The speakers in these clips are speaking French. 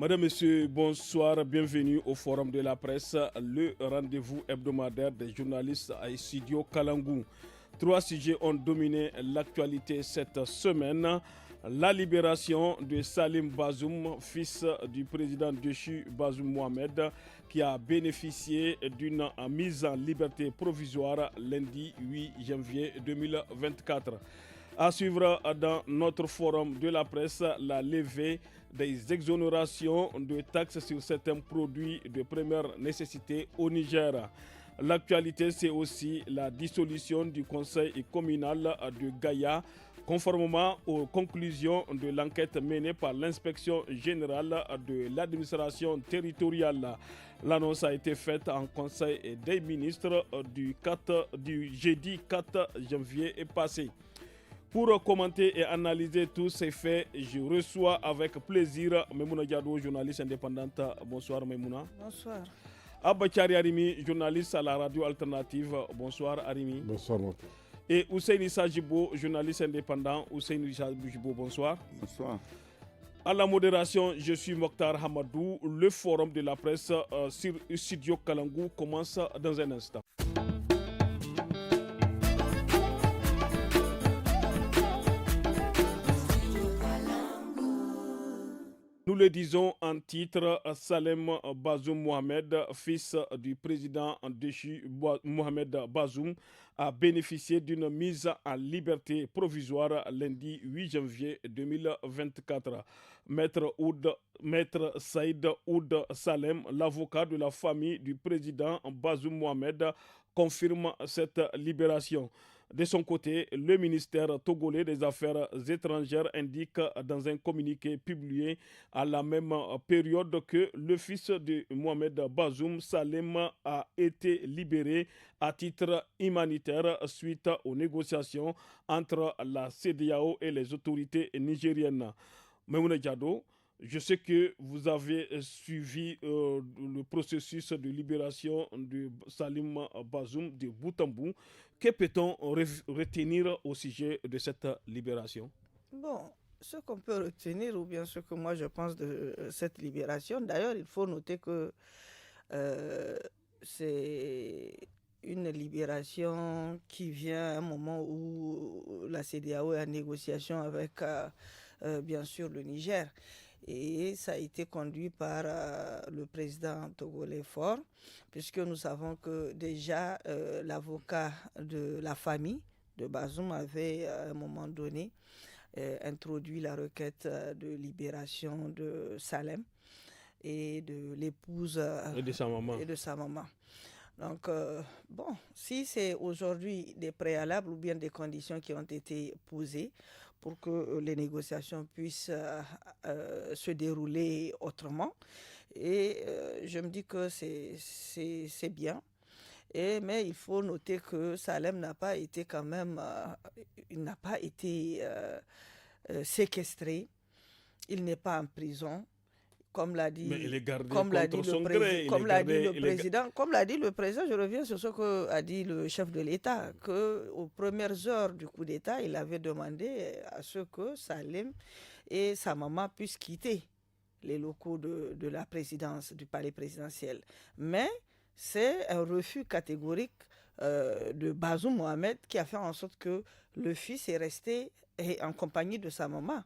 Madame, Monsieur, bonsoir, bienvenue au Forum de la presse, le rendez-vous hebdomadaire des journalistes à Studio Kalangou. 3 sujets ont dominé l'actualité cette semaine. La libération de Salim Bazoum, fils du président déchu Bazoum Mohamed, qui a bénéficié d'une mise en liberté provisoire lundi 8 janvier 2024. À suivre dans notre forum de la presse, la levée des exonérations de taxes sur certains produits de première nécessité au Niger. L'actualité, c'est aussi la dissolution du conseil communal de Gaïa, conformément aux conclusions de l'enquête menée par l'inspection générale de l'administration territoriale. L'annonce a été faite en conseil des ministres du jeudi 4 janvier passé. Pour commenter et analyser tous ces faits, je reçois avec plaisir Memouna Diado, journaliste indépendante. Bonsoir Memouna. Bonsoir. Abachari Arimi, journaliste à la radio alternative. Bonsoir Arimi. Bonsoir Mokhtar. Et Ousseini Sajibo, journaliste indépendant. Ousseini Sajibo, bonsoir. Bonsoir. À la modération, je suis Mokhtar Hamadou. Le forum de la presse sur Studio Kalangou commence dans un instant. Nous le disons en titre, Salem Bazoum Mohamed, fils du président déchu Mohamed Bazoum, a bénéficié d'une mise en liberté provisoire lundi 8 janvier 2024. Maître Saïd Oud Salem, l'avocat de la famille du président Bazoum Mohamed, confirme cette libération. De son côté, le ministère togolais des Affaires étrangères indique dans un communiqué publié à la même période que le fils de Mohamed Bazoum, Salem, a été libéré à titre humanitaire suite aux négociations entre la CEDEAO et les autorités nigériennes. Memouna Diado, je sais que vous avez suivi le processus de libération de Salim Bazoum de bout en bout. Que peut-on retenir au sujet de cette libération? Bon, ce qu'on peut retenir, ou bien ce que moi je pense de cette libération, d'ailleurs, il faut noter que c'est une libération qui vient à un moment où la CEDEAO est en négociation avec, bien sûr, le Niger. Et ça a été conduit par le président togolais Faure, puisque nous savons que déjà l'avocat de la famille de Bazoum avait à un moment donné introduit la requête de libération de Salem et de l'épouse et de sa maman. Donc, bon, si c'est aujourd'hui des préalables ou bien des conditions qui ont été posées pour que les négociations puissent se dérouler autrement, et je me dis que c'est bien. Mais il faut noter que Salem n'a pas été quand même, il n'a pas été séquestré, il n'est pas en prison. Comme l'a dit, comme l'a dit le président, je reviens sur ce qu'a dit le chef de l'État, qu'aux premières heures du coup d'État, il avait demandé à ce que Salem et sa maman puissent quitter les locaux de la présidence, du palais présidentiel. Mais c'est un refus catégorique de Bazoum Mohamed qui a fait en sorte que le fils est resté en compagnie de sa maman.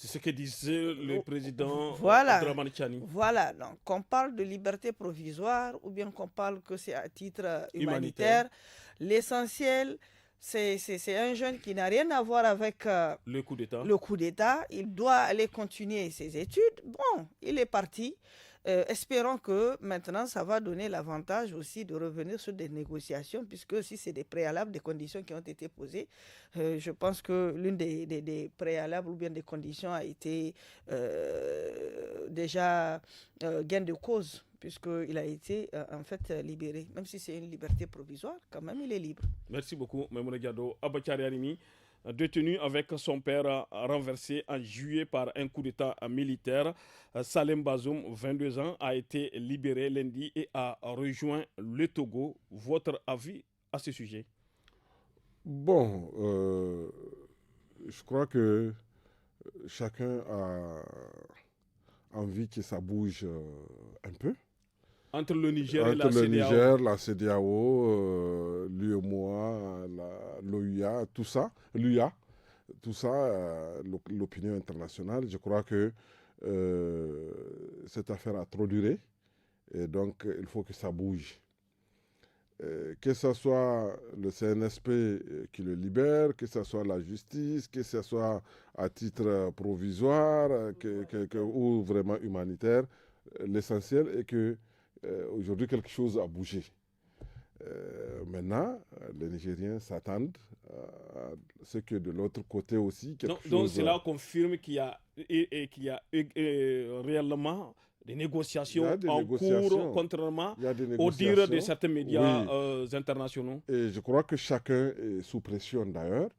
C'est ce que disait le président Abdraman Chani. Voilà, donc qu'on parle de liberté provisoire ou bien qu'on parle que c'est à titre humanitaire. L'essentiel, c'est un jeune qui n'a rien à voir avec le coup d'État. Il doit aller continuer ses études. Bon, il est parti. Espérons que maintenant, ça va donner l'avantage aussi de revenir sur des négociations, puisque si c'est des préalables, des conditions qui ont été posées, je pense que l'une des préalables ou bien des conditions a été déjà gain de cause, puisqu'il a été en fait libéré. Même si c'est une liberté provisoire, quand même, il est libre. Merci beaucoup, Memouna Diado. Abachari Arimi, détenu avec son père renversé en juillet par un coup d'État militaire, Salem Bazoum, 22 ans, a été libéré lundi et a rejoint le Togo. Votre avis à ce sujet? Bon, je crois que chacun envie que ça bouge un peu. Entre le Niger et la Entre le CEDEAO. Niger, la CEDEAO, l'UEMOA, l'OUA, tout ça, l'UA, tout ça, l'opinion internationale. Je crois que cette affaire a trop duré et donc il faut que ça bouge. Que ce soit le CNSP qui le libère, que ce soit la justice, que ce soit à titre provisoire ou vraiment humanitaire, l'essentiel est que aujourd'hui quelque chose a bougé. Maintenant, les Nigériens s'attendent à ce que de l'autre côté aussi quelque chose... Donc cela confirme qu'il y a réellement des négociations en cours, contrairement au dire de certains médias internationaux. Et je crois que chacun est sous pression d'ailleurs.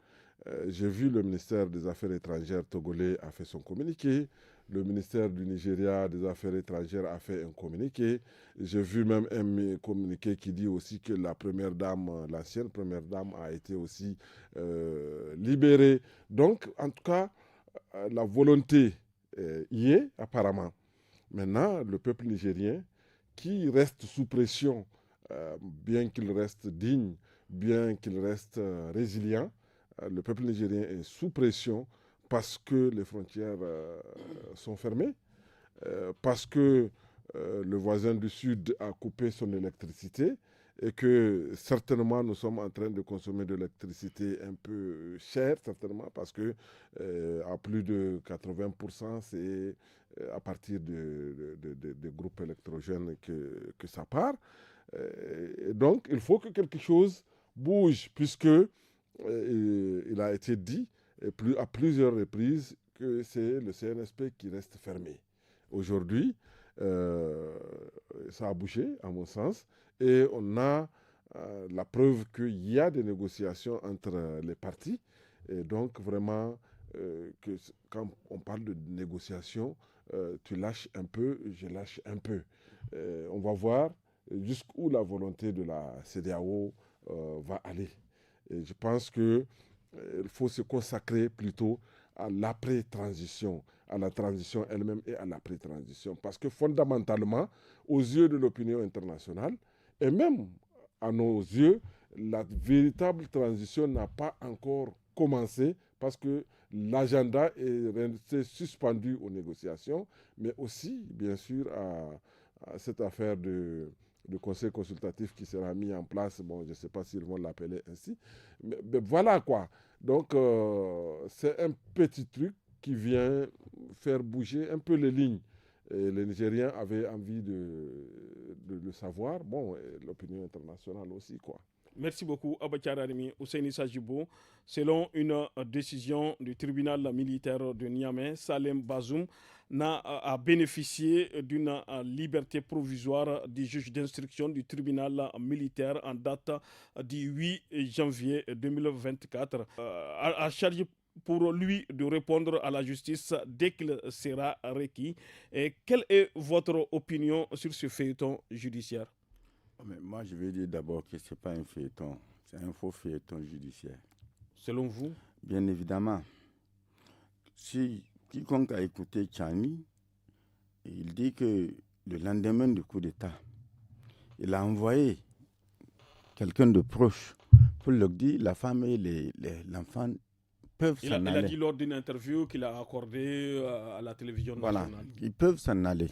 J'ai vu le ministère des Affaires étrangères togolais a fait son communiqué. Le ministère du Nigeria des Affaires étrangères a fait un communiqué. J'ai vu même un communiqué qui dit aussi que la première dame, l'ancienne première dame, a été aussi libérée. Donc, en tout cas, la volonté y est apparemment. Maintenant, le peuple nigérien, qui reste sous pression, bien qu'il reste digne, bien qu'il reste résilient, le peuple nigérien est sous pression parce que les frontières sont fermées, parce que le voisin du Sud a coupé son électricité et que certainement nous sommes en train de consommer de l'électricité un peu chère, certainement, parce que à plus de 80%, c'est à partir des groupes électrogènes que ça part. Et donc, il faut que quelque chose bouge, puisque il a été dit à plusieurs reprises que c'est le CNSP qui reste fermé. Aujourd'hui, ça a bougé, à mon sens, et on a la preuve qu'il y a des négociations entre les partis. Et donc, vraiment, que quand on parle de négociations, tu lâches un peu, je lâche un peu. On va voir jusqu'où la volonté de la CEDEAO va aller. Et je pense qu'il faut se consacrer plutôt à l'après-transition, à la transition elle-même et à l'après-transition. Parce que fondamentalement, aux yeux de l'opinion internationale, et même à nos yeux, la véritable transition n'a pas encore commencé parce que l'agenda est resté suspendu aux négociations, mais aussi, bien sûr, à cette affaire de conseil consultatif qui sera mis en place. Bon, je ne sais pas s'ils vont l'appeler ainsi. Mais voilà quoi. Donc, c'est un petit truc qui vient faire bouger un peu les lignes. Et les Nigériens avaient envie de le savoir. Bon, l'opinion internationale aussi, quoi. Merci beaucoup, Abakar Arimi Ousseini Sajibo. Selon une décision du tribunal militaire de Niamey, Salem Bazoum a bénéficié d'une liberté provisoire du juge d'instruction du tribunal militaire en date du 8 janvier 2024. À charge pour lui de répondre à la justice dès qu'il sera requis. Et quelle est votre opinion sur ce feuilleton judiciaire? Mais moi, je vais dire d'abord que ce n'est pas un feuilleton, c'est un faux feuilleton judiciaire. Selon vous? Bien évidemment. Si quiconque a écouté Tchani, il dit que le lendemain du coup d'État, il a envoyé quelqu'un de proche pour leur dire la femme et l'enfant peuvent s'en aller. Il a dit lors d'une interview qu'il a accordée à la télévision nationale. Voilà, ils peuvent s'en aller.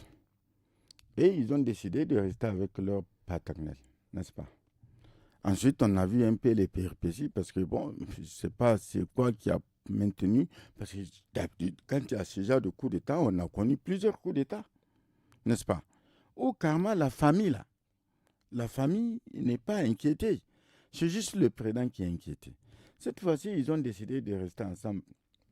Et ils ont décidé de rester avec leur paternel, n'est-ce pas? Ensuite, on a vu un peu les péripéties parce que, bon, je ne sais pas c'est quoi qui a maintenu. Parce que d'habitude, quand il y a ce genre de coup d'État, on a connu plusieurs coups d'État, n'est-ce pas? Au karma, la famille n'est pas inquiétée. C'est juste le président qui est inquiété. Cette fois-ci, ils ont décidé de rester ensemble.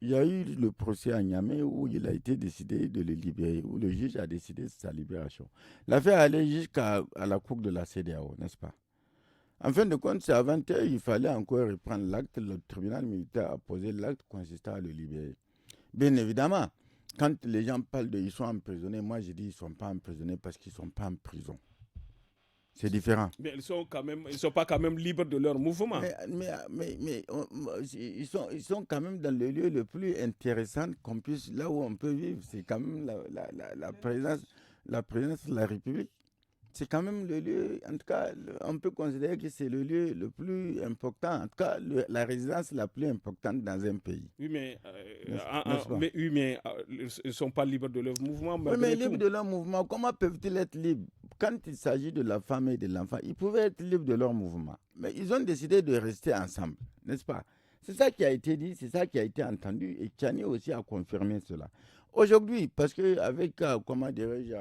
Il y a eu le procès à Niamey où il a été décidé de le libérer, où le juge a décidé de sa libération. L'affaire allait jusqu'à la cour de la CEDEAO, n'est-ce pas? En fin de compte, c'est à 20h, il fallait encore reprendre l'acte. Le tribunal militaire a posé l'acte consistant à le libérer. Bien évidemment, quand les gens parlent de ils sont emprisonnés, moi je dis ils ne sont pas emprisonnés parce qu'ils ne sont pas en prison. C'est différent. Mais ils sont pas quand même libres de leur mouvement. Ils sont quand même dans le lieu le plus intéressant qu'on puisse, là où on peut vivre. C'est quand même la présidence de la République. C'est quand même le lieu, en tout cas, on peut considérer que c'est le lieu le plus important, en tout cas, la résidence la plus importante dans un pays. Oui, mais ils ils ne sont pas libres de leur mouvement. Oui, mais libres de leur mouvement, comment peuvent-ils être libres? Quand il s'agit de la femme et de l'enfant, ils pouvaient être libres de leur mouvement. Mais ils ont décidé de rester ensemble, n'est-ce pas? C'est ça qui a été dit, c'est ça qui a été entendu, et Tchani aussi a confirmé cela. Aujourd'hui, parce qu'avec, comment dirais-je,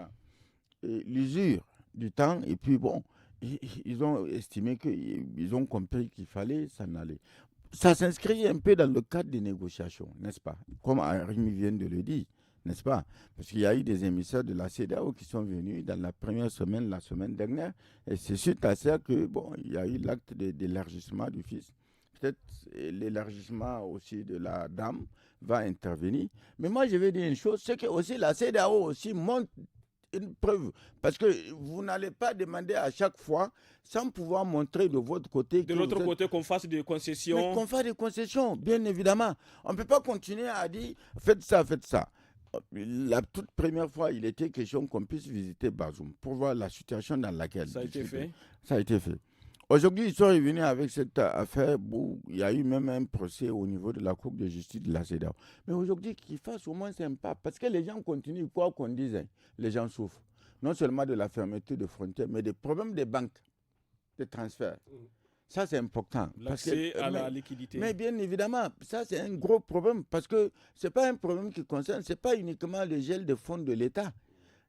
l'usure du temps, et puis bon, ils ont estimé ils ont compris qu'il fallait s'en aller. Ça s'inscrit un peu dans le cadre des négociations, n'est-ce pas? Comme Rémi vient de le dire, n'est-ce pas? Parce qu'il y a eu des émissaires de la CEDEAO qui sont venus dans la première semaine, la semaine dernière, et c'est suite à ça que, bon, il y a eu l'acte d'élargissement du fils. Peut-être l'élargissement aussi de la dame va intervenir. Mais moi, je vais dire une chose, c'est que aussi la CEDEAO aussi montre une preuve, parce que vous n'allez pas demander à chaque fois sans pouvoir montrer de votre côté. De l'autre côté, qu'on fasse des concessions. Mais qu'on fasse des concessions, bien évidemment. On ne peut pas continuer à dire faites ça, faites ça. La toute première fois, il était question qu'on puisse visiter Bazoum pour voir la situation dans laquelle ça a été fait. Ça a été fait. Aujourd'hui, ils sont revenus avec cette affaire où il y a eu même un procès au niveau de la Cour de justice de la CEDEAO. Mais aujourd'hui, qu'ils fassent au moins sympa, parce que les gens continuent, quoi qu'on dise, les gens souffrent. Non seulement de la fermeture de frontières, mais des problèmes des banques, des transferts. Ça, c'est important. L'accès à la liquidité. Mais bien évidemment, ça, c'est un gros problème, parce que ce n'est pas un problème qui concerne, ce n'est pas uniquement le gel de fonds de l'État.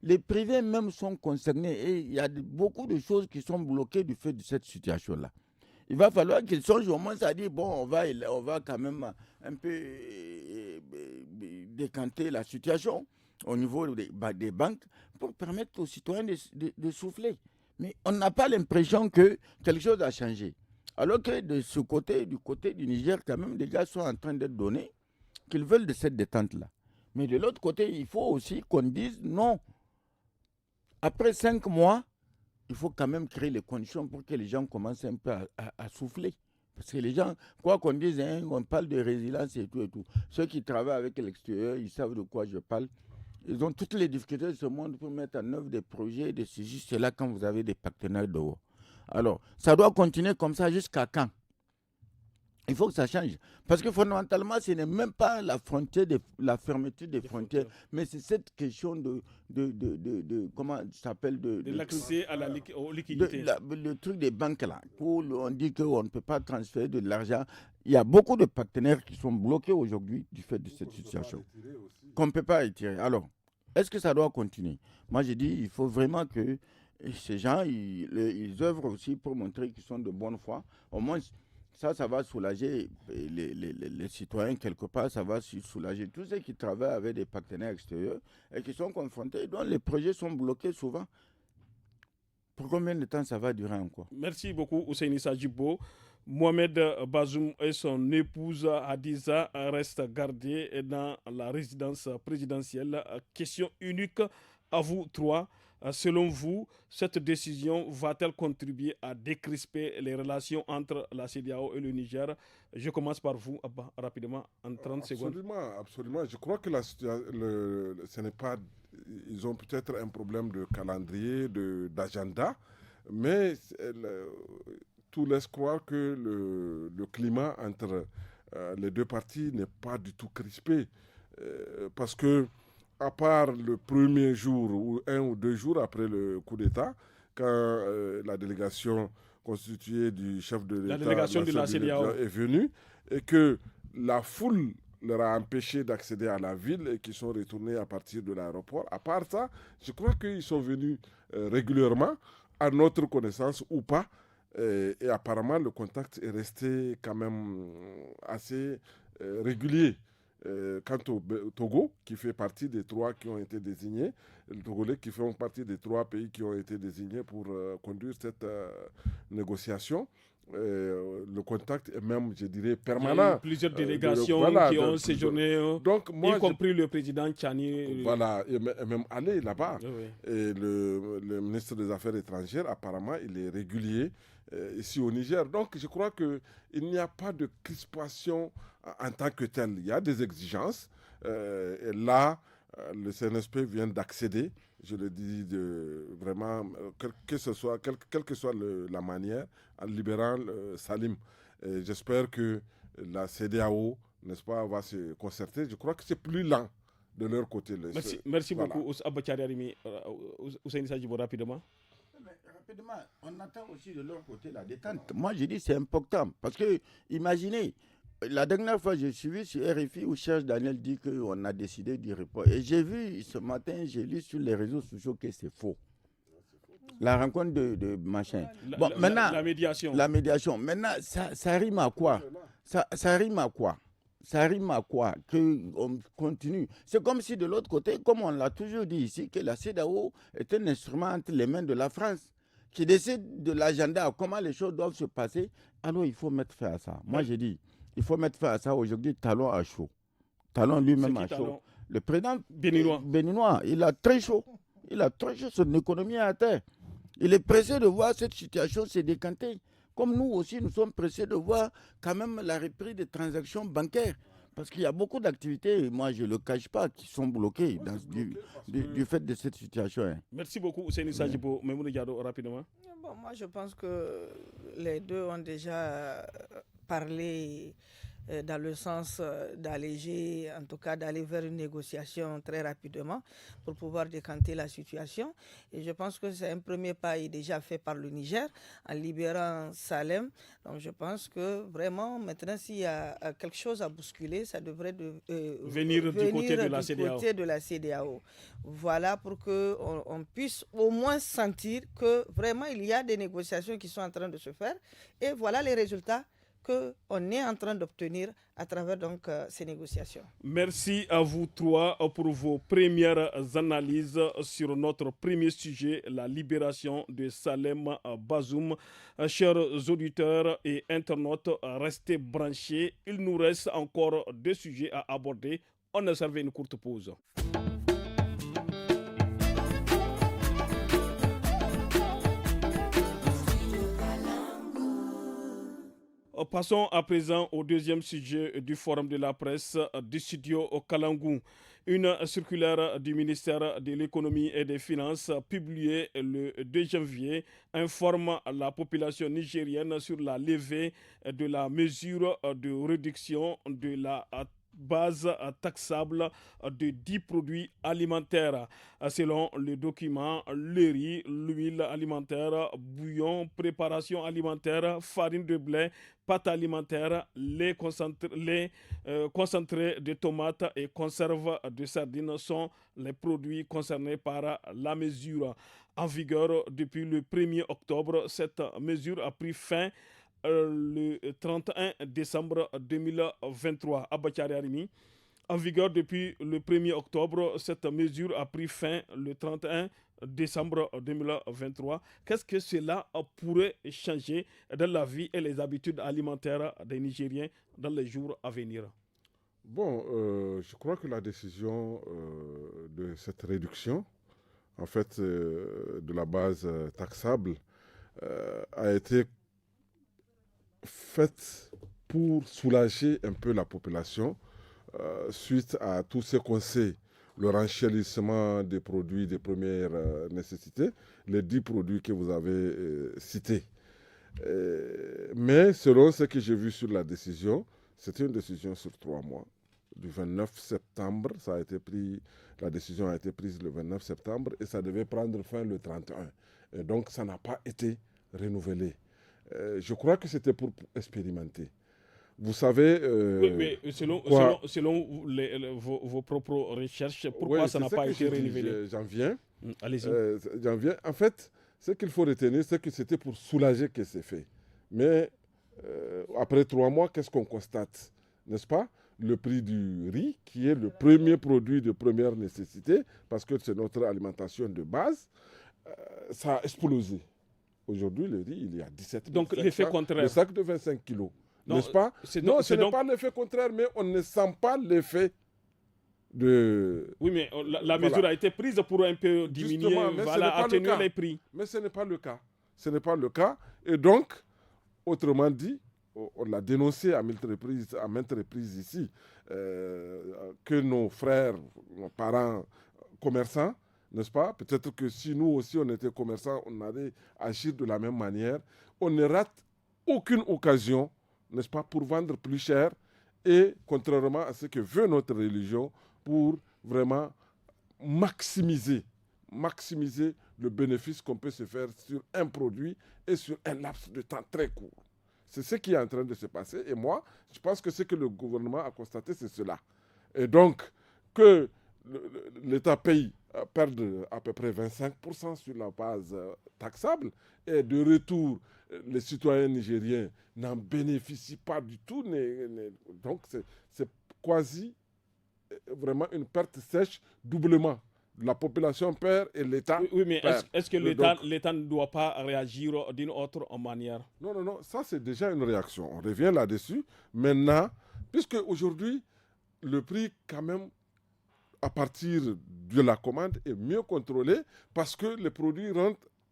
Les privés même sont concernés et il y a beaucoup de choses qui sont bloquées du fait de cette situation-là. Il va falloir qu'ils songent au moins à dire, bon, on va quand même un peu décanter la situation au niveau des banques pour permettre aux citoyens de souffler. Mais on n'a pas l'impression que quelque chose a changé. Alors que de ce côté, du côté du Niger, quand même, des gars sont en train d'être donnés qu'ils veulent de cette détente-là. Mais de l'autre côté, il faut aussi qu'on dise non. Après 5 mois, il faut quand même créer les conditions pour que les gens commencent un peu à souffler. Parce que les gens, quoi qu'on dise, on parle de résilience et tout et tout. Ceux qui travaillent avec l'extérieur, ils savent de quoi je parle. Ils ont toutes les difficultés de ce monde pour mettre en œuvre des projets, de ceci, cela, quand vous avez des partenaires dehors. Alors, ça doit continuer comme ça jusqu'à quand? Il faut que ça change. Parce que fondamentalement, ce n'est même pas la fermeture des frontières, mais c'est cette question de comment ça s'appelle de l'accès aux liquidités. Le truc des banques là, où on dit qu'on ne peut pas transférer de l'argent. Il y a beaucoup de partenaires qui sont bloqués aujourd'hui du fait de cette situation. Qu'on ne peut pas étirer. Alors, est-ce que ça doit continuer? Moi, j'ai dit, il faut vraiment que ces gens, ils œuvrent aussi pour montrer qu'ils sont de bonne foi. Au moins, ça va soulager les citoyens quelque part, ça va soulager tous ceux qui travaillent avec des partenaires extérieurs et qui sont confrontés, dont les projets sont bloqués souvent. Pour combien de temps ça va durer encore? Merci beaucoup, Ousseini Sadjibo. Mohamed Bazoum et son épouse Hadiza restent gardés dans la résidence présidentielle. Question unique à vous trois. Selon vous, cette décision va-t-elle contribuer à décrisper les relations entre la CEDEAO et le Niger? Je commence par vous, Abba, rapidement, en 30 secondes. Absolument. Je crois que ce n'est pas... Ils ont peut-être un problème de calendrier, d'agenda, mais tout laisse croire que le climat entre les deux parties n'est pas du tout crispé. Parce que à part le premier jour ou 1 ou 2 jours après le coup d'État, quand la délégation constituée du chef de l'État, la délégation de la CEDEAO, est venue, et que la foule leur a empêché d'accéder à la ville et qu'ils sont retournés à partir de l'aéroport. À part ça, je crois qu'ils sont venus régulièrement, à notre connaissance ou pas, et apparemment le contact est resté quand même assez régulier. Quant au Togo, qui fait partie des 3 qui ont été désignés, les Togolais qui font partie des 3 pays qui ont été désignés pour conduire cette négociation, le contact est même, je dirais, Il y a permanent. eu plusieurs délégations qui ont séjourné, donc, moi, y compris le président Tchani. Voilà, et même allé là-bas. Oui. Et le ministre des Affaires étrangères, apparemment, il est régulier ici au Niger. Donc, je crois qu'il n'y a pas de crispation en tant que telle. Il y a des exigences. Et là, le CNSP vient d'accéder, je le dis vraiment, quelle que soit la manière, en libérant Salim. J'espère que la CEDEAO, n'est-ce pas, va se concerter. Je crois que c'est plus lent de leur côté. Merci voilà. beaucoup, Abachari Arimi. Ousseini Sadjibo, rapidement. Rapidement, on attend aussi de leur côté la détente. Moi, je dis c'est important. Parce que, imaginez, la dernière fois, j'ai suivi sur RFI où Serge Daniel dit qu'on a décidé du report. Et j'ai vu ce matin, j'ai lu sur les réseaux sociaux que c'est faux. La rencontre de machin. Maintenant, la médiation. La médiation. Maintenant, ça rime à quoi? Ça rime à quoi? Ça rime à quoi? Qu'on continue. C'est comme si de l'autre côté, comme on l'a toujours dit ici, que la CEDEAO est un instrument entre les mains de la France qui décide de l'agenda, comment les choses doivent se passer. Alors, il faut mettre fin à ça. Moi, j'ai dit, il faut mettre fin à ça aujourd'hui, Talon à chaud. Talon lui-même à chaud. Le président béninois, il a très chaud. Il a très chaud, son économie est à terre. Il est pressé de voir cette situation se décanter. Comme nous aussi, nous sommes pressés de voir quand même la reprise des transactions bancaires. Parce qu'il y a beaucoup d'activités, moi je ne le cache pas, qui sont bloquées du fait de cette situation. Hein. Merci beaucoup, Ousseini Sadjibo. Memouna Diado, rapidement. Bon, moi je pense que les deux ont déjà parlé dans le sens d'alléger, en tout cas d'aller vers une négociation très rapidement pour pouvoir décanter la situation. Et je pense que c'est un premier pas déjà fait par le Niger en libérant Salem. Donc je pense que vraiment maintenant s'il y a quelque chose à bousculer, ça devrait venir du côté de la CEDEAO. Voilà pour qu'on puisse au moins sentir que vraiment il y a des négociations qui sont en train de se faire et voilà les résultats qu'on est en train d'obtenir à travers donc ces négociations. Merci à vous trois pour vos premières analyses sur notre premier sujet, la libération de Salem Bazoum. Chers auditeurs et internautes, restez branchés. Il nous reste encore 2 sujets à aborder. On a servi une courte pause. Passons à présent au deuxième sujet du forum de la presse du studio Kalangou. Une circulaire du ministère de l'économie et des finances publiée le 2 janvier informe la population nigérienne sur la levée de la mesure de réduction de la base taxable de 10 produits alimentaires. Selon le document, le riz, l'huile alimentaire, bouillon, préparation alimentaire, farine de blé, pâte alimentaire, lait concentré de tomates et conserve de sardines sont les produits concernés par la mesure. En vigueur depuis le 1er octobre, cette mesure a pris fin le 31 décembre 2023. Abachari Arimi. En vigueur depuis le 1er octobre, cette mesure a pris fin le 31 décembre 2023. Qu'est-ce que cela pourrait changer dans la vie et les habitudes alimentaires des Nigériens dans les jours à venir? Bon, je crois que la décision de cette réduction, en fait, de la base taxable, a été faite pour soulager un peu la population suite à tout ce qu'on sait, le renchérissement des produits de première nécessité, les 10 produits que vous avez cités. Mais selon ce que j'ai vu sur la décision, c'était une décision sur 3 mois. Du 29 septembre, la décision a été prise le 29 septembre et ça devait prendre fin le 31. Et donc ça n'a pas été renouvelé. Je crois que c'était pour expérimenter. Vous savez... oui, mais selon vos propres recherches, pourquoi ça n'a pas été renouvelé? J'en viens. Allez-y. J'en viens. En fait, ce qu'il faut retenir, c'est que c'était pour soulager que c'est fait. Mais après 3 mois, qu'est-ce qu'on constate? N'est-ce pas? Le prix du riz, qui est le premier produit de première nécessité, parce que c'est notre alimentation de base, ça a explosé. Aujourd'hui, le riz, il y a 17 Donc, l'effet contraire. Le sac de 25 kilos. Non, n'est-ce pas? Non, ce n'est donc... pas l'effet contraire, mais on ne sent pas l'effet de... Oui, mais la mesure a été prise pour un peu diminuer, atténuer les prix. Mais ce n'est pas le cas. Ce n'est pas le cas. Et donc, autrement dit, on l'a dénoncé à maintes reprises ici, que nos frères, nos parents commerçants, n'est-ce pas? Peut-être que si nous aussi on était commerçants, on allait agir de la même manière. On ne rate aucune occasion, n'est-ce pas, pour vendre plus cher et contrairement à ce que veut notre religion, pour vraiment maximiser le bénéfice qu'on peut se faire sur un produit et sur un laps de temps très court. C'est ce qui est en train de se passer. Et moi, je pense que ce que le gouvernement a constaté, c'est cela. Et donc, que l'État perde à peu près 25% sur la base taxable, et de retour, les citoyens nigériens n'en bénéficient pas du tout. Donc, c'est quasi vraiment une perte sèche doublement. La population perd et l'État Oui, mais perd. est-ce que l'État ne doit pas réagir d'une autre manière? Non, ça c'est déjà une réaction. On revient là-dessus. Maintenant, puisque aujourd'hui, le prix quand même, à partir de la commande, est mieux contrôlé parce que les produits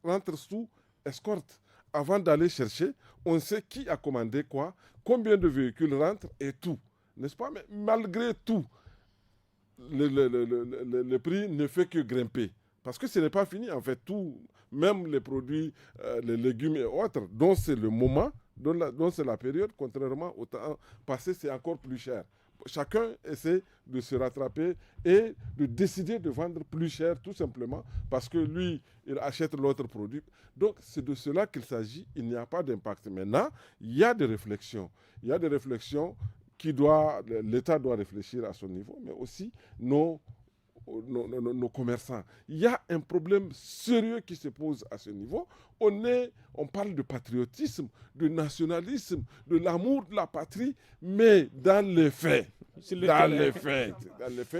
rentrent sous escorte. Avant d'aller chercher, on sait qui a commandé quoi, combien de véhicules rentrent et tout. N'est-ce pas? Mais malgré tout, le prix ne fait que grimper. Parce que ce n'est pas fini, en fait. Tout, même les produits, les légumes et autres, dont c'est le moment, dont c'est la période, contrairement au temps passé, c'est encore plus cher. Chacun essaie de se rattraper et de décider de vendre plus cher, tout simplement, parce que lui, il achète l'autre produit. Donc, c'est de cela qu'il s'agit. Il n'y a pas d'impact. Maintenant, il y a des réflexions. Il y a des réflexions l'État doit réfléchir à son niveau, mais aussi nos commerçants. Il y a un problème sérieux qui se pose à ce niveau. On parle de patriotisme, de nationalisme, de l'amour de la patrie, mais dans les faits,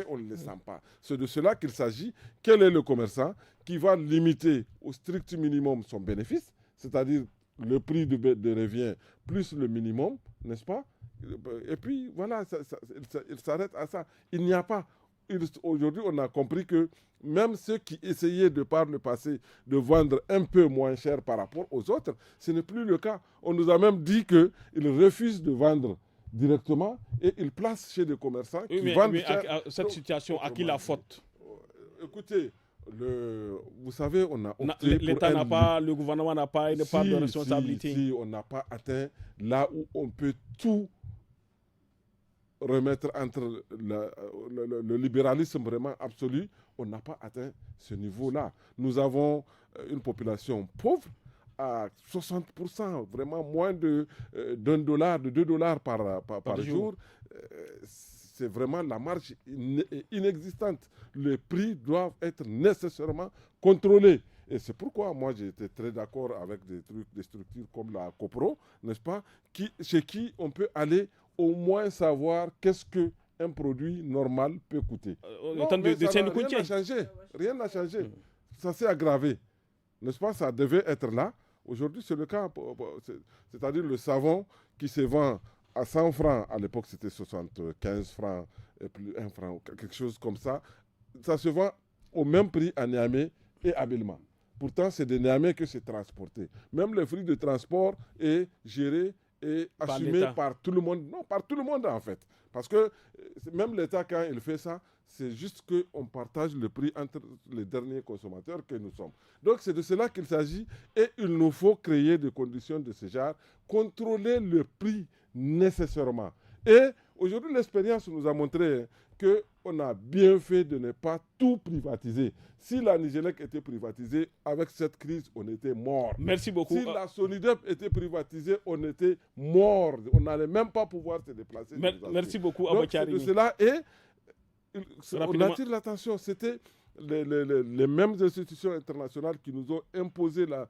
on ne les sent pas. C'est de cela qu'il s'agit. Quel est le commerçant qui va limiter au strict minimum son bénéfice, c'est-à-dire le prix de revient plus le minimum, n'est-ce pas? Et puis, voilà, il s'arrête à ça. Il n'y a pas... Aujourd'hui, on a compris que même ceux qui essayaient de par le passé de vendre un peu moins cher par rapport aux autres, ce n'est plus le cas. On nous a même dit qu'ils refusent de vendre directement et ils placent chez des commerçants qui vendent cher. Cette situation, à qui la faute? Écoutez, vous savez, on a opté le gouvernement n'a pas une part de responsabilité. Si on n'a pas atteint là où on peut tout remettre entre le libéralisme vraiment absolu, on n'a pas atteint ce niveau-là. Nous avons une population pauvre à 60%, vraiment moins de $1, de $2 par jour. C'est vraiment la marge inexistante. Les prix doivent être nécessairement contrôlés. Et c'est pourquoi moi j'ai été très d'accord avec des structures comme la COPRO, n'est-ce pas, chez qui on peut aller au moins savoir qu'est-ce qu'un produit normal peut coûter. Rien n'a changé. Ça s'est aggravé. N'est-ce pas? Ça devait être là. Aujourd'hui, c'est le cas. C'est-à-dire le savon qui se vend à 100 francs. À l'époque, c'était 75 francs, et plus 1 franc, quelque chose comme ça. Ça se vend au même prix à Niamey et à Bilma. Pourtant, c'est de Niamey que c'est transporté. Même le prix de transport est géré et assumé par tout le monde. Non, par tout le monde en fait. Parce que même l'État, quand il fait ça, c'est juste qu'on partage le prix entre les derniers consommateurs que nous sommes. Donc c'est de cela qu'il s'agit et il nous faut créer des conditions de ce genre, contrôler le prix nécessairement. Et aujourd'hui, l'expérience nous a montré qu'on a bien fait de ne pas tout privatiser. Si la Nigélec était privatisée, avec cette crise, on était mort. Merci beaucoup. Si la Sonidep était privatisée, on était mort. On n'allait même pas pouvoir se déplacer. Merci beaucoup, Abba Karimi. Donc, c'est de cela. Et on attire l'attention. C'était les mêmes institutions internationales qui nous ont imposé la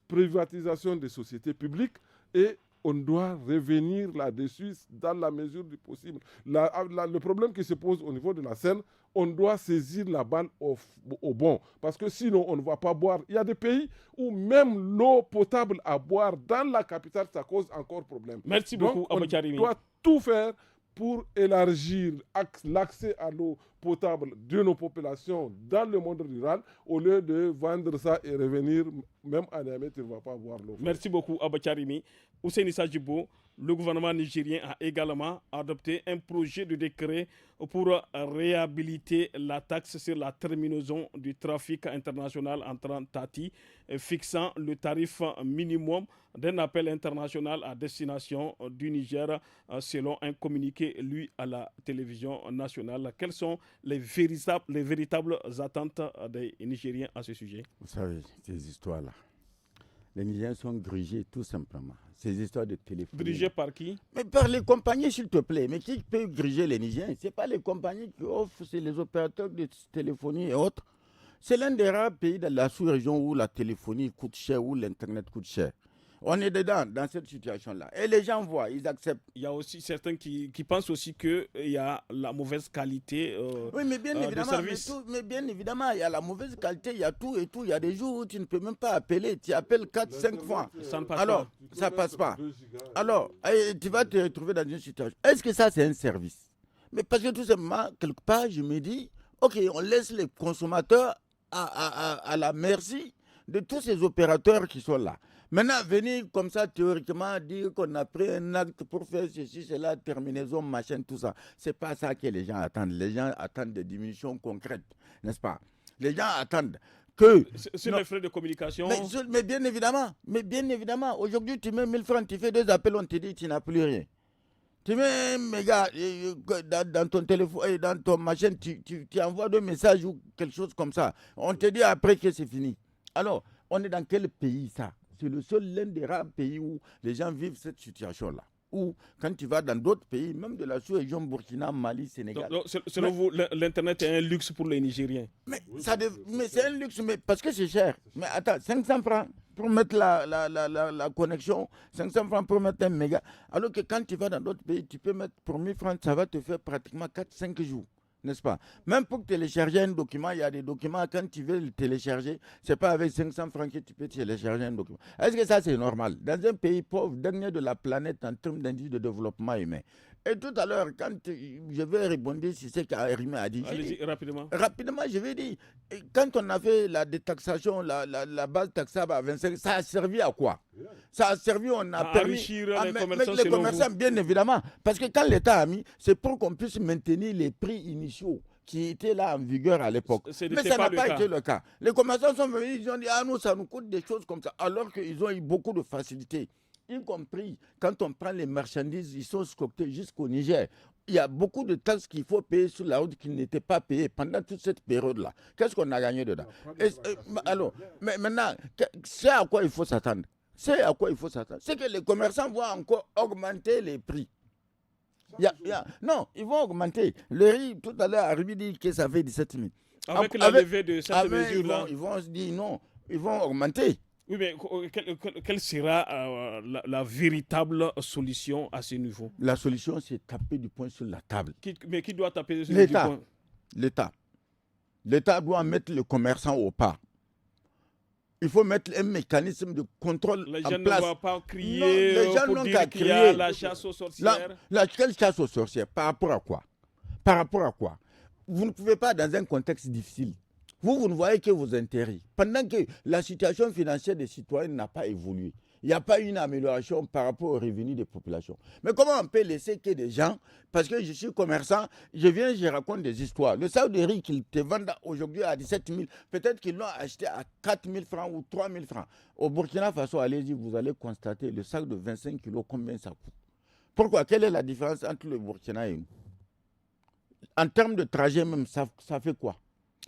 privatisation des sociétés publiques et on doit revenir là-dessus dans la mesure du possible. Le problème qui se pose au niveau de la scène, on doit saisir la balle au bon. Parce que sinon, on ne va pas boire. Il y a des pays où même l'eau potable à boire dans la capitale, ça cause encore problème. Merci Donc, beaucoup, on Abou Karimi. doit tout faire pour élargir l'accès à l'eau potable de nos populations dans le monde rural, au lieu de vendre ça et revenir, même à Niamey, tu ne vas pas boire l'eau. Merci beaucoup, Abou Karimi. Hussein Issa Djibo, le gouvernement nigérien a également adopté un projet de décret pour réhabiliter la taxe sur la terminaison du trafic international entrant Tati, fixant le tarif minimum d'un appel international à destination du Niger selon un communiqué lu à la télévision nationale. Quelles sont les véritables attentes des Nigériens à ce sujet? Vous savez, ces histoires-là, les Nigériens sont grigés tout simplement. Ces histoires de téléphone. Grigés par qui? Mais par les compagnies, s'il te plaît. Mais qui peut griger les Nigériens? Ce n'est pas les compagnies qui offrent, c'est les opérateurs de téléphonie et autres. C'est l'un des rares pays de la sous-région où la téléphonie coûte cher, où l'Internet coûte cher. On est dedans, dans cette situation-là. Et les gens voient, ils acceptent. Il y a aussi certains qui pensent aussi qu'il y a la mauvaise qualité oui, mais bien évidemment, de service. Mais bien évidemment, il y a la mauvaise qualité, il y a tout et tout. Il y a des jours où tu ne peux même pas appeler. Tu appelles 4-5 fois. Ça ne passe Alors, pas. ça ne passe pas. Alors, tu vas te retrouver dans une situation. Est-ce que ça, c'est un service? Mais parce que tout simplement, quelque part, je me dis, OK, on laisse les consommateurs à la merci de tous ces opérateurs qui sont là. Maintenant, venir comme ça, théoriquement, dire qu'on a pris un acte pour faire ceci, cela, terminaison, machin, tout ça, c'est pas ça que les gens attendent. Les gens attendent des diminutions concrètes, n'est-ce pas? Les gens attendent que... Sur les frais de communication... Mais bien évidemment, aujourd'hui, tu mets 1000 francs, tu fais 2 appels, on te dit tu n'as plus rien. Tu mets un méga dans ton téléphone, dans ton machine, tu envoies 2 messages ou quelque chose comme ça. On te dit après que c'est fini. Alors, on est dans quel pays ça? C'est l'un des rares pays où les gens vivent cette situation-là. Ou quand tu vas dans d'autres pays, même de la sous-région Burkina, Mali, Sénégal. Donc, selon vous, l'Internet est un luxe pour les Nigériens? Mais c'est un luxe, mais parce que c'est cher. Mais attends, 500 francs pour mettre la connexion, 500 francs pour mettre un méga. Alors que quand tu vas dans d'autres pays, tu peux mettre pour 1000 francs, ça va te faire pratiquement 4-5 jours. N'est-ce pas? Même pour télécharger un document, il y a des documents, quand tu veux le télécharger, ce n'est pas avec 500 francs que tu peux télécharger un document. Est-ce que ça, c'est normal? Dans un pays pauvre, dernier de la planète en termes d'indice de développement humain. Et tout à l'heure, quand je vais répondre sur ce qu'Arimé a dit. Allez-y, rapidement. Rapidement, je vais dire, quand on a fait la détaxation, la base taxable à 25, ça a servi à quoi? Ça a servi, on a permis enrichir les commerçants, bien évidemment. Parce que quand l'État a mis, c'est pour qu'on puisse maintenir les prix initiaux qui étaient là en vigueur à l'époque. Mais ça n'a pas été le cas. Les commerçants sont venus, ils ont dit, nous, ça nous coûte des choses comme ça. Alors qu'ils ont eu beaucoup de facilité. Y compris quand on prend les marchandises, ils sont scottés jusqu'au Niger. Il y a beaucoup de taxes qu'il faut payer sur la route qui n'étaient pas payées pendant toute cette période-là. Qu'est-ce qu'on a gagné dedans? Alors, mais maintenant, c'est à quoi il faut s'attendre? C'est que les commerçants vont encore augmenter les prix. Non, ils vont augmenter. Le riz, tout à l'heure, Aribi dit que ça fait 17 000. Avec la levée de cette mesure-là. Ils vont se dire non, ils vont augmenter. Oui, mais quelle sera la véritable solution à ce niveau? La solution, c'est taper du poing sur la table. Mais qui doit taper sur l'État, du poing? L'État doit mettre le commerçant au pas. Il faut mettre un mécanisme de contrôle en place. Les gens ne doivent pas crier pour dire qu'il y a la chasse aux sorcières. Quelle chasse aux sorcières? Par rapport à quoi? Vous ne pouvez pas, dans un contexte difficile, vous ne voyez que vos intérêts. Pendant que la situation financière des citoyens n'a pas évolué, il n'y a pas une amélioration par rapport aux revenus des populations. Mais comment on peut laisser que des gens, parce que je suis commerçant, je raconte des histoires. Le sac de riz qu'ils te vendent aujourd'hui à 17 000, peut-être qu'ils l'ont acheté à 4 000 francs ou 3 000 francs. Au Burkina Faso, allez-y, vous allez constater le sac de 25 kilos, combien ça coûte. Pourquoi? Quelle est la différence entre le Burkina et nous? En termes de trajet même, ça fait quoi?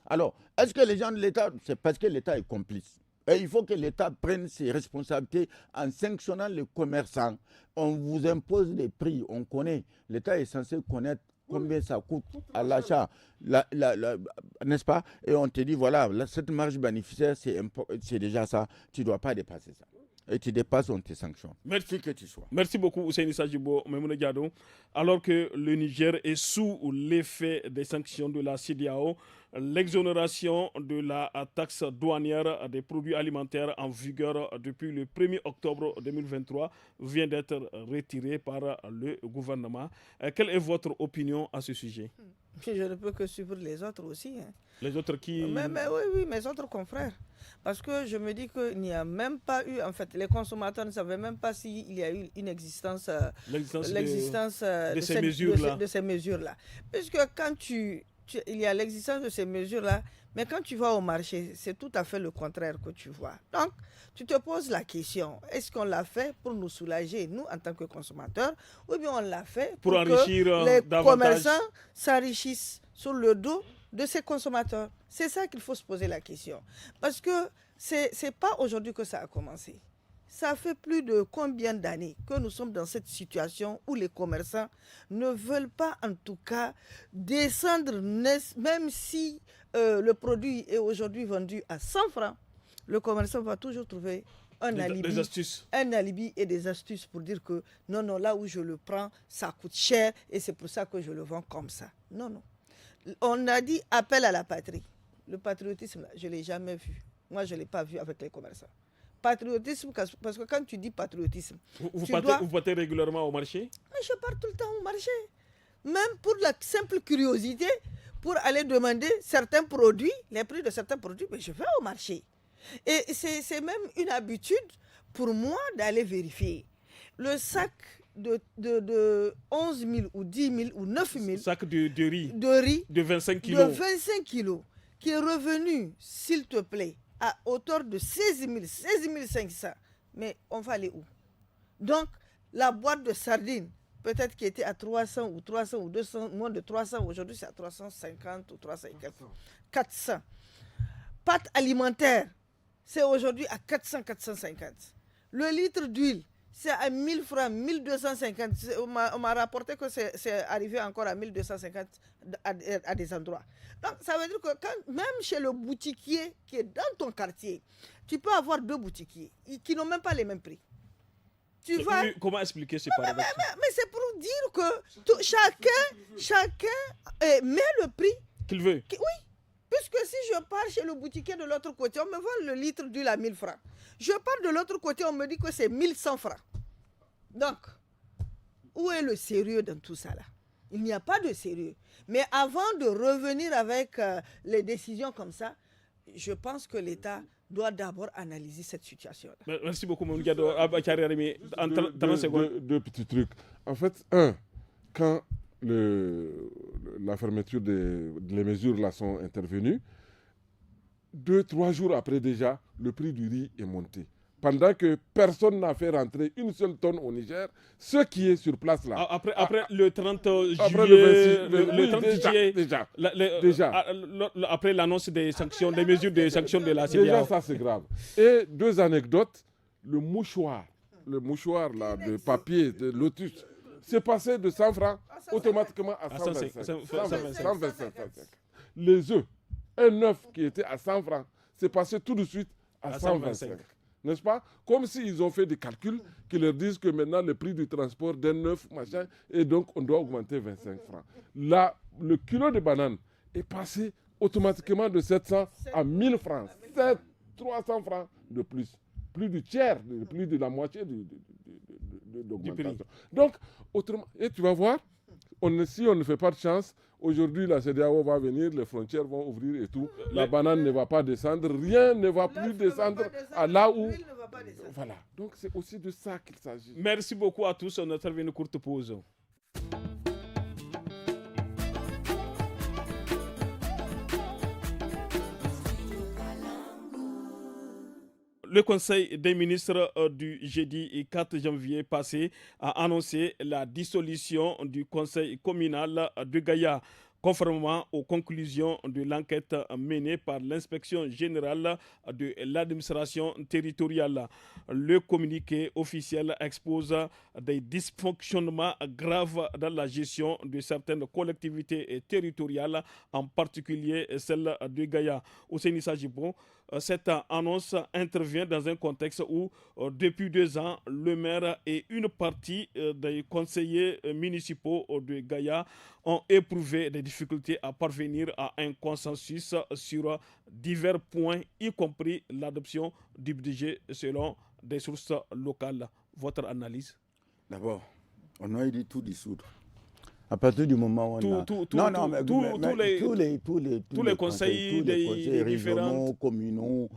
Alors, est-ce que les gens de l'État, c'est parce que l'État est complice? Et il faut que l'État prenne ses responsabilités en sanctionnant les commerçants. On vous impose des prix, on connaît. L'État est censé connaître combien ça coûte à l'achat, n'est-ce pas? Et on te dit, voilà, cette marge bénéficiaire, c'est déjà ça, tu ne dois pas dépasser ça. et tu dépasses, on te sanctionne. Merci que tu sois. Merci beaucoup, Ousseini Sajibo Memouna Diado. Alors que le Niger est sous l'effet des sanctions de la CEDEAO, l'exonération de la taxe douanière des produits alimentaires en vigueur depuis le 1er octobre 2023 vient d'être retirée par le gouvernement. Quelle est votre opinion à ce sujet? Je ne peux que suivre les autres aussi. Hein. Les autres qui... Mais oui, mes autres confrères. Parce que je me dis qu'il n'y a même pas eu, en fait, les consommateurs ne savaient même pas s'il y a eu une existence, l'existence de ces mesures-là. Puisque quand il y a l'existence de ces mesures-là, mais quand tu vas au marché, c'est tout à fait le contraire que tu vois. Donc, tu te poses la question, est-ce qu'on l'a fait pour nous soulager, nous, en tant que consommateurs, ou bien on l'a fait pour enrichir que les davantage. Commerçants s'enrichissent sur le dos de ces consommateurs? C'est ça qu'il faut se poser la question. Parce que c'est pas aujourd'hui que ça a commencé. Ça fait plus de combien d'années que nous sommes dans cette situation où les commerçants ne veulent pas, en tout cas, descendre, même si le produit est aujourd'hui vendu à 100 francs, le commerçant va toujours trouver un alibi et des astuces pour dire que non, là où je le prends, ça coûte cher et c'est pour ça que je le vends comme ça. Non. On a dit appel à la patrie. Le patriotisme, je ne l'ai jamais vu. Moi, je ne l'ai pas vu avec les commerçants. Patriotisme, parce que quand tu dis patriotisme... Vous partez régulièrement au marché? Je pars tout le temps au marché. Même pour la simple curiosité, pour aller demander certains produits, les prix de certains produits, mais je vais au marché. Et c'est même une habitude pour moi d'aller vérifier. Le sac de 11 000 ou 10 000 ou 9 000... Sac de riz. De 25 kilos. De 25 kilos, qui est revenu, s'il te plaît, à hauteur de 16 500. Mais on va aller où? Donc, la boîte de sardines, peut-être qui était à 300 ou 200, moins de 300, aujourd'hui c'est à 350 ou 400. Pâte alimentaire, c'est aujourd'hui à 400-450. Le litre d'huile, c'est à 1000 francs, 1250. On m'a rapporté que c'est arrivé encore à 1250 à des endroits. Donc, ça veut dire que même chez le boutiquier qui est dans ton quartier, tu peux avoir deux boutiquiers qui n'ont même pas les mêmes prix. Comment expliquer ce paradoxe? Mais c'est pour dire que chacun met le prix qu'il veut. Oui. Puisque si je pars chez le boutiquier de l'autre côté, on me vend le litre d'huile à 1000 francs. Je pars de l'autre côté, on me dit que c'est 1100 francs. Donc, où est le sérieux dans tout ça là? Il n'y a pas de sérieux. Mais avant de revenir avec les décisions comme ça, je pense que l'État doit d'abord analyser cette situation-là. Merci beaucoup, Mme Gado. Deux petits trucs. En fait, quand la fermeture les mesures là sont intervenues, 2-3 jours après déjà, le prix du riz est monté. Pendant que personne n'a fait rentrer une seule tonne au Niger, ce qui est sur place là. Après le 30 juillet, après le 30 juillet, déjà. Après l'annonce des sanctions, des mesures de sanctions de la CEDEAO. Déjà, ça c'est grave. Et deux anecdotes, le mouchoir là, de papier, de Lotus, c'est passé de 100 francs automatiquement à 125. Les œufs, un œuf qui était à 100 francs, c'est passé tout de suite à 125. N'est-ce pas? Comme s'ils ont fait des calculs qui leur disent que maintenant le prix du transport d'un œuf, machin, et donc on doit augmenter 25 francs. Là, le kilo de banane est passé automatiquement de 700 à 1000 francs. 300 francs de plus. Plus du tiers, plus de la moitié d'augmentation. Donc, autrement, et tu vas voir, si on ne fait pas de chance, aujourd'hui la CEDEAO va venir, les frontières vont ouvrir et tout. La banane ne va pas descendre, rien ne va plus descendre à là où... Voilà, donc c'est aussi de ça qu'il s'agit. Merci beaucoup à tous, on a servi une courte pause. Le Conseil des ministres du jeudi 4 janvier passé a annoncé la dissolution du Conseil communal de Gaïa, conformément aux conclusions de l'enquête menée par l'inspection générale de l'administration territoriale. Le communiqué officiel expose des dysfonctionnements graves dans la gestion de certaines collectivités territoriales, en particulier celle de Gaïa. Ousseini Sajibo, Cette annonce intervient dans un contexte où, depuis 2 ans, le maire et une partie des conseillers municipaux de Gaïa ont éprouvé des difficultés à parvenir à un consensus sur divers points, y compris l'adoption du budget selon des sources locales. Votre analyse? D'abord, on aurait dit tout dissoudre. À partir du moment où on a... tous les conseils régionaux, communaux,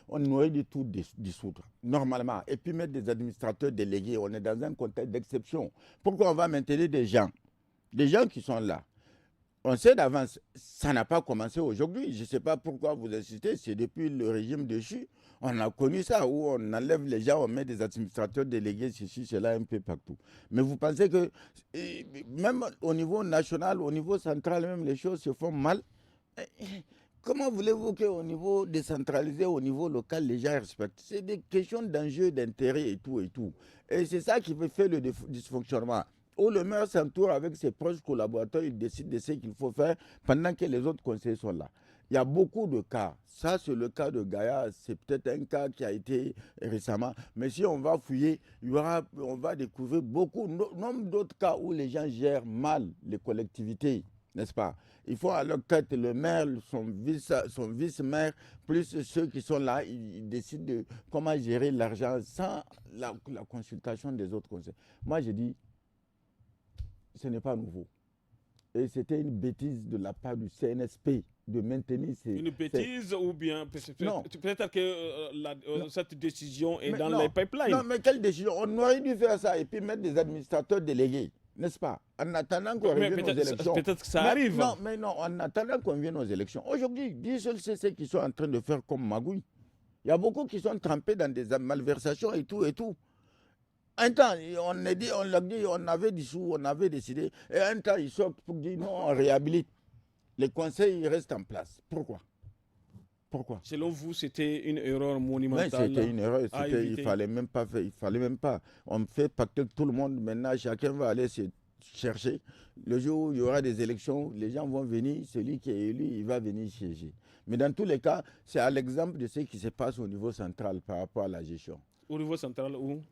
on aurait dit tout dissoudre, normalement. Et puis mettre des administrateurs délégués, on est dans un contexte d'exception. Pourquoi on va maintenir des gens qui sont là? On sait d'avance, ça n'a pas commencé aujourd'hui. Je ne sais pas pourquoi vous insistez, c'est depuis le régime de Chu. On a connu ça, où on enlève les gens, on met des administrateurs délégués, ceci, cela, un peu partout. Mais vous pensez que, même au niveau national, au niveau central, même les choses se font mal. Comment voulez-vous qu'au niveau décentralisé, au niveau local, les gens respectent? C'est des questions d'enjeux, d'intérêt et tout et tout. Et c'est ça qui fait le dysfonctionnement. Où le maire s'entoure avec ses proches collaborateurs, il décide de ce qu'il faut faire pendant que les autres conseillers sont là. Il y a beaucoup de cas. Ça, c'est le cas de Gaïa. C'est peut-être un cas qui a été récemment. Mais si on va fouiller, on va découvrir beaucoup, nombre d'autres cas où les gens gèrent mal les collectivités, n'est-ce pas? Il faut à leur tête le maire, son vice-maire, plus ceux qui sont là, ils décident de comment gérer l'argent sans la consultation des autres conseils. Moi, je dis, ce n'est pas nouveau. Et c'était une bêtise de la part du CNSP de maintenir ces... Une bêtise ou bien... Peut-être que cette décision est dans les pipelines. Non, mais quelle décision? On aurait dû faire ça et puis mettre des administrateurs délégués, n'est-ce pas? En attendant qu'on revienne aux élections. Peut-être que ça arrive. Non, en attendant qu'on vienne aux élections. Aujourd'hui, Dieu seul sait ce qu'ils sont en train de faire comme magouille. Il y a beaucoup qui sont trempés dans des malversations et tout et tout. Un temps, on avait dissous, on avait décidé. Et un temps, ils sortent pour dire non, on réhabilite. Les conseils restent en place. Pourquoi? Selon vous, c'était une erreur monumentale? Oui, c'était une erreur. Il ne fallait même pas faire. Il fallait même pas. On fait pacter tout le monde. Maintenant, chacun va aller se chercher. Le jour où il y aura des élections, les gens vont venir. Celui qui est élu, il va venir siéger. Mais dans tous les cas, c'est à l'exemple de ce qui se passe au niveau central par rapport à la gestion. Au niveau central, où?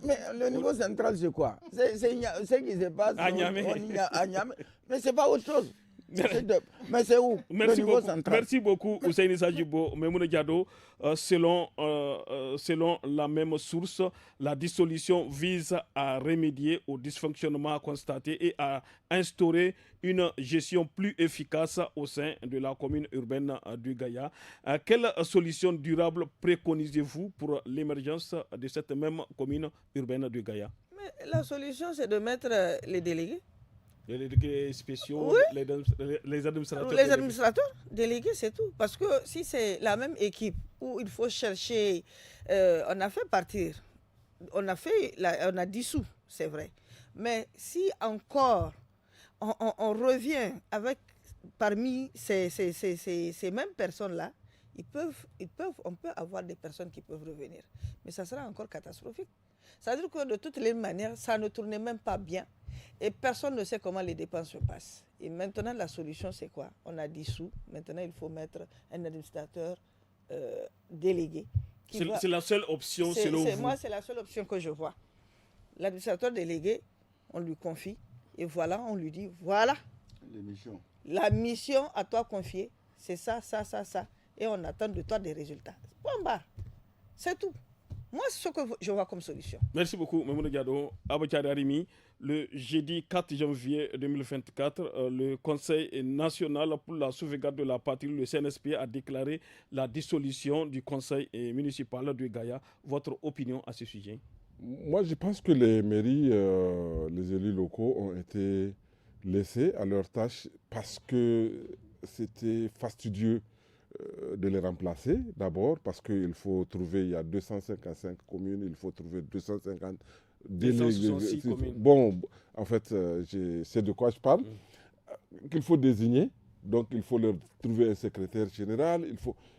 Mais le niveau central, c'est quoi? C'est ce qui se passe à Niamey. Mais ce n'est pas autre chose. Mais c'est où? Le niveau central. Merci beaucoup, Ousseini Sajibo. Memouna Diado, selon la même source, la dissolution vise à remédier au dysfonctionnement constaté et à instaurer une gestion plus efficace au sein de la commune urbaine du Gaïa. Quelle solution durable préconisez-vous pour l'émergence de cette même commune urbaine du Gaïa? Mais la solution, c'est de mettre les délégués. Les délégués spéciaux, oui. les administrateurs. Les administrateurs délégués, c'est tout. Parce que si c'est la même équipe où il faut chercher, on a fait partir, on a dissous, c'est vrai. Mais si encore on revient avec parmi ces mêmes personnes-là, on peut avoir des personnes qui peuvent revenir. Mais ça sera encore catastrophique. C'est-à-dire que de toutes les manières, ça ne tournait même pas bien. Et personne ne sait comment les dépenses se passent. Et maintenant, la solution, c'est quoi? On a dissous. Maintenant, il faut mettre un administrateur délégué. C'est la seule option selon vous? Moi, c'est la seule option que je vois. L'administrateur délégué, on lui confie. Et voilà, on lui dit, voilà. La mission à toi confiée, c'est ça, ça, ça, ça. Et on attend de toi des résultats. Point barre. C'est tout. Moi, c'est ce que je vois comme solution. Merci beaucoup, Memouna Diado. Abakari Arimi, le jeudi 4 janvier 2024, le Conseil national pour la sauvegarde de la patrie, le CNSP, a déclaré la dissolution du Conseil municipal de Gaïa. Votre opinion à ce sujet? Moi, je pense que les mairies, les élus locaux ont été laissés à leur tâche parce que c'était fastidieux de les remplacer, d'abord parce qu'il faut trouver, il y a 255 communes, il faut trouver 250 délégués. Bon, en fait, c'est de quoi je parle. Qu'il faut désigner, donc il faut leur trouver un secrétaire général,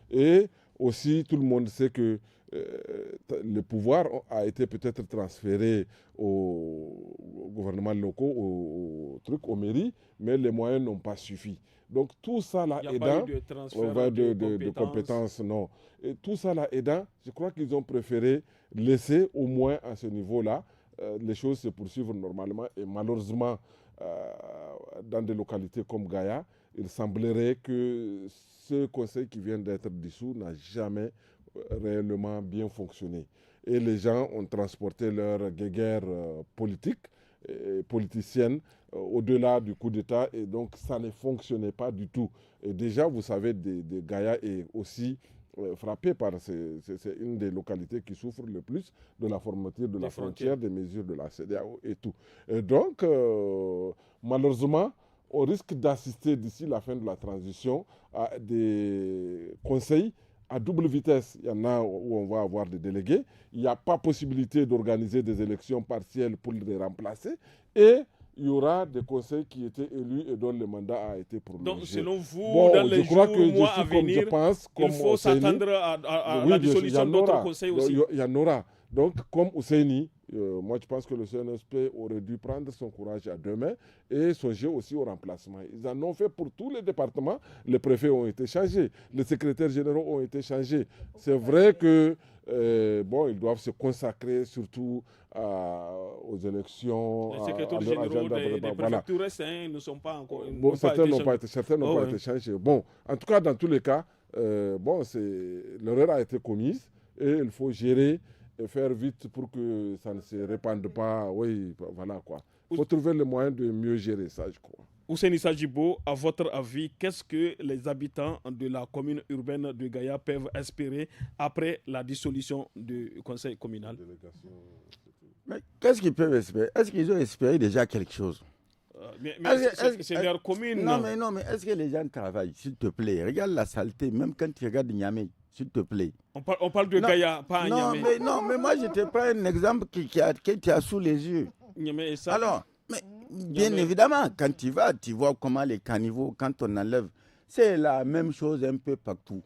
et aussi tout le monde sait que le pouvoir a été peut-être transféré aux gouvernements locaux, aux mairies, mais les moyens n'ont pas suffi. Donc tout ça là aidant, il n'y a pas eu de transfert de compétences, non. Et tout ça là aidant, je crois qu'ils ont préféré laisser au moins à ce niveau-là les choses se poursuivre normalement. Et malheureusement, dans des localités comme Gaïa, il semblerait que ce conseil qui vient d'être dissous n'a jamais réellement bien fonctionné. Et les gens ont transporté leur guéguerre politique et politicienne au-delà du coup d'État, et donc ça ne fonctionnait pas du tout. Et déjà, vous savez, Gaïa est aussi frappé par... C'est une des localités qui souffre le plus de la fermeture de la frontière, des mesures de la CEDEAO et tout. Et donc, malheureusement, on risque d'assister d'ici la fin de la transition à des conseils à double vitesse. Il y en a où on va avoir des délégués. Il n'y a pas possibilité d'organiser des élections partielles pour les remplacer. Et il y aura des conseils qui étaient élus et dont le mandat a été prolongé. Donc, selon vous, dans les jours, mois à venir, il faut s'attendre à la dissolution d'autres conseils aussi. Il y en aura. Donc, comme Ousseini, moi je pense que le CNSP aurait dû prendre son courage à deux mains et songer aussi au remplacement. Ils en ont fait pour tous les départements. Les préfets ont été changés, les secrétaires généraux ont été changés. C'est vrai que ils doivent se consacrer surtout aux élections. Les secrétaires généraux des préfectures ne sont pas encore... certains n'ont pas été changés. Bon, en tout cas, dans tous les cas, l'erreur a été commise et il faut gérer et faire vite pour que ça ne se répande pas. Oui, voilà quoi. Il faut trouver le moyen de mieux gérer ça, je crois. Ousseini Sadjibo, à votre avis, qu'est-ce que les habitants de la commune urbaine de Gaïa peuvent espérer après la dissolution du conseil communal? Mais qu'est-ce qu'ils peuvent espérer? Est-ce qu'ils ont espéré déjà quelque chose? C'est leur commune. Non, mais est-ce que les gens travaillent, s'il te plaît? Regarde la saleté, même quand tu regardes Niamey, s'il te plaît. On parle de Gaïa, pas à Niamey. Mais moi, je te prends un exemple que tu as sous les yeux. Niamey et ça. Alors, bien évidemment, quand tu vas, tu vois comment les caniveaux, quand on enlève, c'est la même chose un peu partout.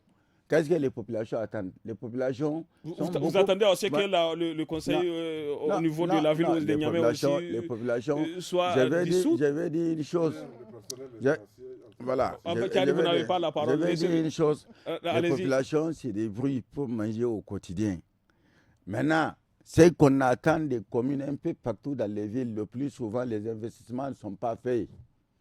Qu'est-ce que les populations attendent? Les populations... Vous attendez aussi que le conseil au niveau de la ville de Niamey aussi les populations soit dissous? Je vais dire une chose. Voilà. Vous n'avez pas la parole. Je vais dire une chose. Les populations, c'est des bruits pour manger au quotidien. Maintenant, c'est qu'on attend des communes un peu partout dans les villes. Le plus souvent, les investissements ne sont pas faits.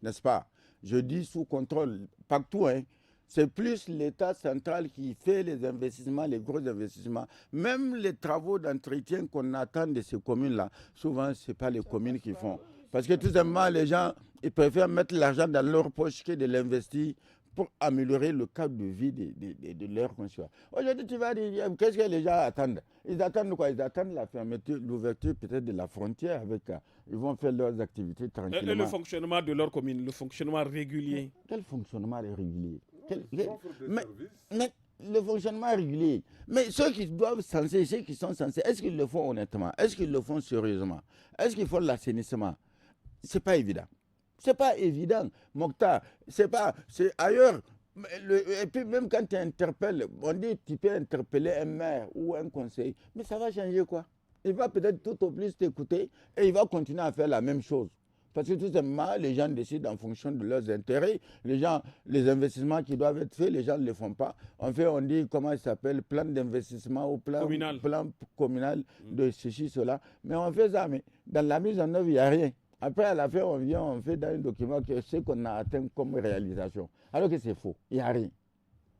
N'est-ce pas? Je dis sous contrôle partout, hein. C'est plus l'État central qui fait les investissements, les gros investissements. Même les travaux d'entretien qu'on attend de ces communes-là, souvent, ce n'est pas les communes qui font. Parce que tout simplement, les gens, ils préfèrent mettre l'argent dans leur poche que de l'investir pour améliorer le cadre de vie de leurs concitoyens. Aujourd'hui, tu vas dire, qu'est-ce que les gens attendent? Ils attendent quoi? Ils attendent la fermeture, l'ouverture peut-être de la frontière avec... Ils vont faire leurs activités tranquillement. Et le fonctionnement de leur commune, le fonctionnement régulier? Quel fonctionnement régulier? Mais le fonctionnement régulier. Mais ceux qui sont censés, est-ce qu'ils le font honnêtement? Est-ce qu'ils le font sérieusement? Est-ce qu'ils font l'assainissement? Ce n'est pas évident. C'est pas évident, Mokhtar. C'est ailleurs. Et puis même quand tu interpelles, on dit tu peux interpeller un maire ou un conseil, mais ça va changer quoi? Il va peut-être tout au plus t'écouter et il va continuer à faire la même chose. Parce que tout simplement, les gens décident en fonction de leurs intérêts. Les investissements qui doivent être faits, les gens ne les font pas. En fait, on dit, comment il s'appelle, plan d'investissement ou plan communal de ceci, cela. Mais on fait ça, mais dans la mise en œuvre, il n'y a rien. Après, à la fin, on fait dans un document ce qu'on a atteint comme réalisation. Alors que c'est faux, il n'y a rien.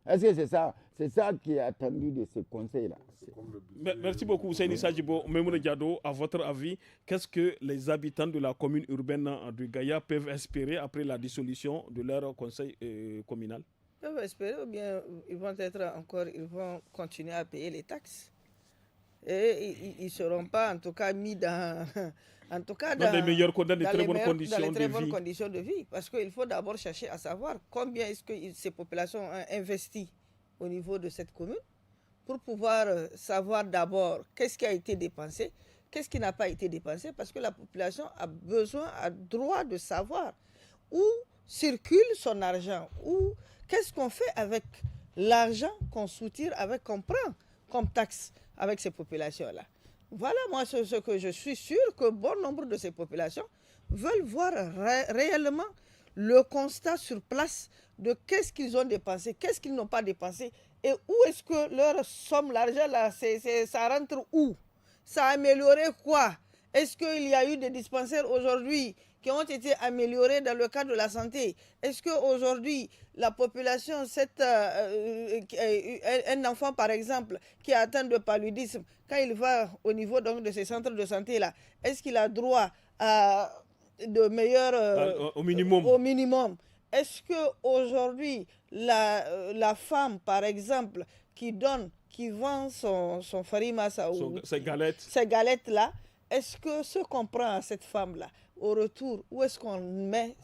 Est-ce que c'est ça? C'est ça qui est attendu de ce conseil-là. Merci beaucoup, Ousseini Sadjibo. Memouna Diado, à votre avis, qu'est-ce que les habitants de la commune urbaine de Gaïa peuvent espérer après la dissolution de leur conseil communal? Ils peuvent espérer, ou bien ils vont continuer à payer les taxes. Et ils ne seront pas, en tout cas, mis dans les très bonnes conditions de vie. Parce qu'il faut d'abord chercher à savoir combien est-ce que ces populations ont investi au niveau de cette commune pour pouvoir savoir d'abord qu'est-ce qui a été dépensé, qu'est-ce qui n'a pas été dépensé, parce que la population a droit de savoir où circule son argent, qu'est-ce qu'on fait avec l'argent qu'on soutire, qu'on prend comme taxe avec ces populations-là. Voilà, moi, ce que je suis sûr que bon nombre de ces populations veulent voir réellement le constat sur place de qu'est-ce qu'ils ont dépensé, qu'est-ce qu'ils n'ont pas dépensé et où est-ce que leur somme, l'argent, là, ça rentre où? Ça a amélioré quoi? Est-ce qu'il y a eu des dispensaires aujourd'hui qui ont été améliorés dans le cadre de la santé? Est-ce qu'aujourd'hui, la population, un enfant par exemple qui est atteint de paludisme, quand il va au niveau donc, de ces centres de santé-là, est-ce qu'il a droit à de meilleurs... au minimum. Au minimum. Est-ce qu'aujourd'hui, la femme par exemple qui vend son farimasa ou ses galettes. Ces galettes-là, est-ce que ce qu'on prend à cette femme-là, au retour, où est-ce qu'on met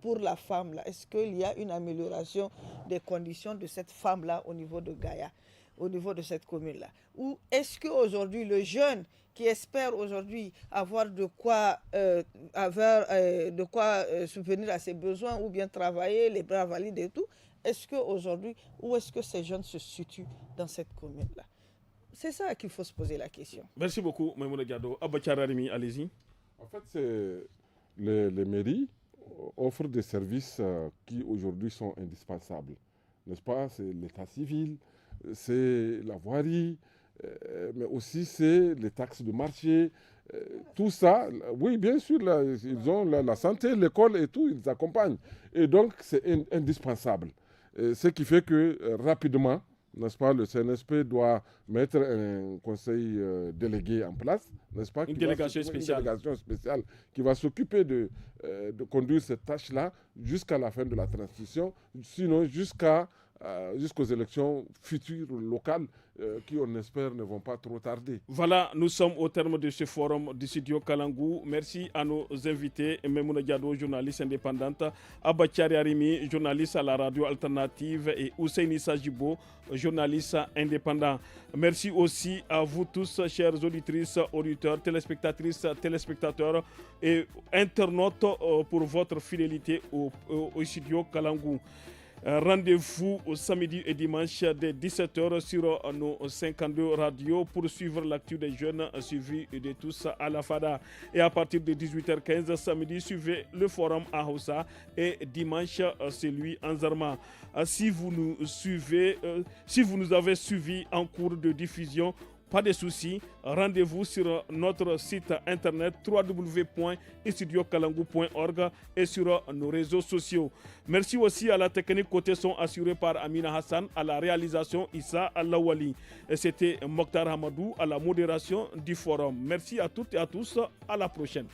pour la femme-là? Est-ce qu'il y a une amélioration des conditions de cette femme-là au niveau de Gaïa, au niveau de cette commune-là? Ou est-ce qu'aujourd'hui, le jeune qui espère aujourd'hui avoir de quoi subvenir à ses besoins ou bien travailler, les bras valides et tout, est-ce qu'aujourd'hui, où est-ce que ces jeunes se situent dans cette commune-là? C'est ça qu'il faut se poser la question. Merci beaucoup, Maïmouna Diado. Abba Tchararimi, allez-y. En fait, les mairies offrent des services qui aujourd'hui sont indispensables. N'est-ce pas? C'est l'état civil, c'est la voirie, mais aussi c'est les taxes de marché. Tout ça, oui, bien sûr, là, ils ont la santé, l'école et tout, ils accompagnent. Et donc, c'est indispensable. Ce qui fait que rapidement, n'est-ce pas, le CNSP doit mettre un conseil délégué en place, n'est-ce pas? Une délégation spéciale Qui va s'occuper de conduire cette tâche-là jusqu'à la fin de la transition, sinon jusqu'aux élections futures locales qui, on espère, ne vont pas trop tarder. Voilà, nous sommes au terme de ce forum du studio Kalangou. Merci à nos invités, Maïmouna Diado, journaliste indépendante, Abba Tchari Arimi, journaliste à la radio alternative, et Ousseini Sajibo, journaliste indépendant. Merci aussi à vous tous, chers auditrices, auditeurs, téléspectatrices, téléspectateurs et internautes pour votre fidélité au studio Kalangou. Rendez-vous au samedi et dimanche dès 17h sur nos 52 radios pour suivre l'actu des jeunes suivi de tous à la FADA. Et à partir de 18h15 samedi, suivez le forum à Hausa et dimanche celui en Zarma. Si vous nous suivez, si vous nous avez suivis en cours de diffusion, pas de soucis, rendez-vous sur notre site internet www.studiokalangu.org et sur nos réseaux sociaux. Merci aussi à la technique côté son assurée par Amina Hassan, à la réalisation Issa Allahwali. Et c'était Mokhtar Hamadou à la modération du forum. Merci à toutes et à tous, à la prochaine.